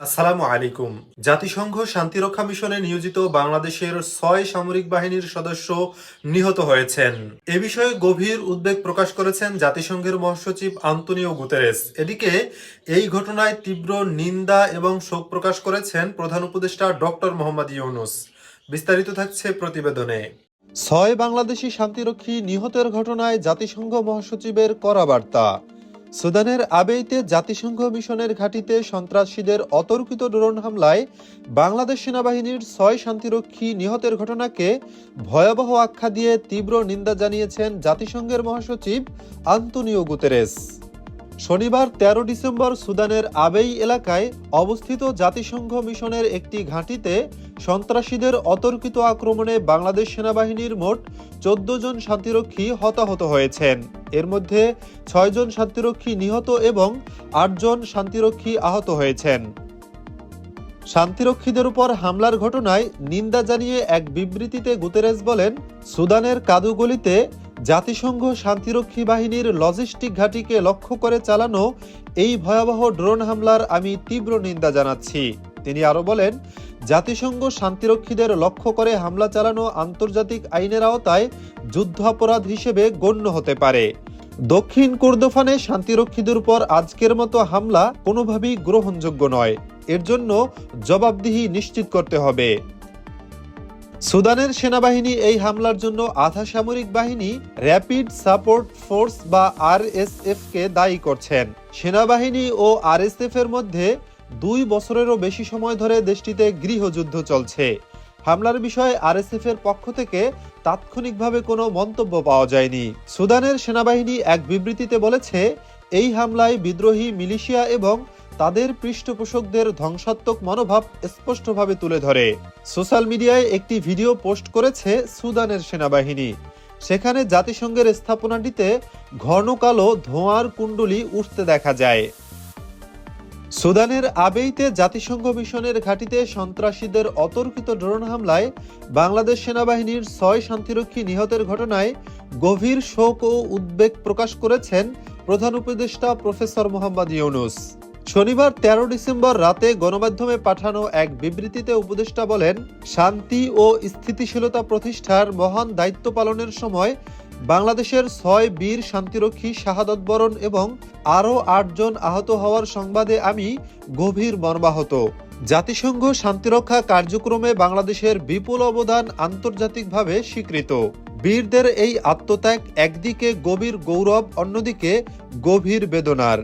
আসসালামু আলাইকুম। জাতিসংঘ শান্তিরক্ষা মিশনে নিয়োজিত বাংলাদেশের ৬ সামরিক বাহিনীর সদস্য নিহত হয়েছেন। এ বিষয়ে গভীর উদ্বেগ প্রকাশ করেছেন জাতিসংঘের মহাসচিব আন্তোনিও গুতেরেস। এদিকে এই ঘটনায় তীব্র নিন্দা এবং শোক প্রকাশ করেছেন প্রধান উপদেষ্টা ডক্টর মোহাম্মদ ইউনূস। বিস্তারিত থাকছে প্রতিবেদনে। ৬ বাংলাদেশি শান্তিরক্ষী নিহতের ঘটনায় জাতিসংঘ মহাসচিবের কড়া বার্তা। সুদানের আবেইতে জাতিসংঘ মিশনের ঘাঁটিতে সন্ত্রাসীদের অতর্কিত ড্রোন হামলায় বাংলাদেশ সেনাবাহিনীর ৬ শান্তিরক্ষী নিহতের ঘটনাকে ভয়াবহ আখ্যা দিয়ে তীব্র নিন্দা জানিয়েছেন জাতিসংঘের মহাসচিব আন্তোনিও গুতেরেস। শনিবার ১৩ ডিসেম্বর সুদানের আবেই এলাকায় অবস্থিত জাতিসংঘ মিশনের একটি ঘাঁটিতে সন্ত্রাসীদের অতর্কিত আক্রমণে বাংলাদেশ সেনাবাহিনীর মোট ১৪ জন শান্তিরক্ষী হতাহত হয়েছেন। এর মধ্যে ৬ জন শান্তিরক্ষী নিহত এবং ৮ জন শান্তিরক্ষী আহত হয়েছেন। শান্তিরক্ষীদের উপর হামলার ঘটনায় নিন্দা জানিয়ে এক বিবৃতিতে গুতেরেস বলেন, সুদানের কাদুগলিতে জাতিসংঘ শান্তিরক্ষী বাহিনীর লজিস্টিক ঘাঁটিকে লক্ষ্য করে চালানো এই ভয়াবহ ড্রোন হামলার আমি তীব্র নিন্দা জানাচ্ছি। তিনি আরও বলেন, জাতিসংঘ শান্তিরক্ষীদের লক্ষ্য করে হামলা চালানো আন্তর্জাতিক আইনের আওতায় যুদ্ধাপরাধ হিসেবে গণ্য হতে পারে। দক্ষিণ কোরদোফানে শান্তিরক্ষীদের উপর আজকের মতো হামলা কোনোভাবেই গ্রহণযোগ্য নয়। এর জন্য জবাবদিহি নিশ্চিত করতে হবে। সুদানের সেনাবাহিনী এই হামলার জন্য আধা সামরিক বাহিনী র্যাপিড সাপোর্ট ফোর্স বা আরএসএফ কে দায়ী করছেন। সেনাবাহিনী ও আরএসএফ এর মধ্যে ২ বছরেরও বেশি সময় ধরে দেশটিতে গৃহযুদ্ধ চলছে। হামলার বিষয়ে আরএসএফ এর পক্ষ থেকে তাৎক্ষণিকভাবে কোনো মন্তব্য পাওয়া যায়নি। সুদানের সেনাবাহিনী এক বিবৃতিতে বলেছে, এই হামলায় বিদ্রোহী মিলিশিয়া এবং তাদের পৃষ্ঠপোষকদের ধ্বংসাত্মক মনোভাব স্পষ্টভাবে তুলে ধরে। সোশ্যাল মিডিয়ায় একটি ভিডিও পোস্ট করেছে সুদানের সেনাবাহিনী। সেখানে জাতিসংঘের স্থাপনাটিতে ঘন কালো ধোঁয়ার কুণ্ডলী উঠতে দেখা যায়। সুদানের আবেইতে জাতিসংঘ মিশনের ঘাঁটিতে সন্ত্রাসীদের অতর্কিত ড্রোন হামলায় বাংলাদেশ সেনাবাহিনীর ৬ শান্তিরক্ষী নিহতের ঘটনায় গভীর শোক ও উদ্বেগ প্রকাশ করেছেন প্রধান উপদেষ্টা প্রফেসর মোহাম্মদ ইউনূস। শনিবার ১৩ ডিসেম্বর রাতে গণমাধ্যমে পাঠানো এক বিবৃতিতে উপদেষ্টা বলেন, শান্তি ও স্থিতিশীলতা প্রতিষ্ঠার মহান দায়িত্ব পালনের সময় বাংলাদেশের ৬ বীর শান্তিরক্ষী শাহাদত বরণ এবং আরও ৮ জন আহত হওয়ার সংবাদে আমি গভীর মর্মাহত। জাতিসংঘ শান্তিরক্ষা কার্যক্রমে বাংলাদেশের বিপুল অবদান আন্তর্জাতিকভাবে স্বীকৃত। বীরদের এই আত্মত্যাগ একদিকে গভীর গৌরব, অন্যদিকে গভীর বেদনার।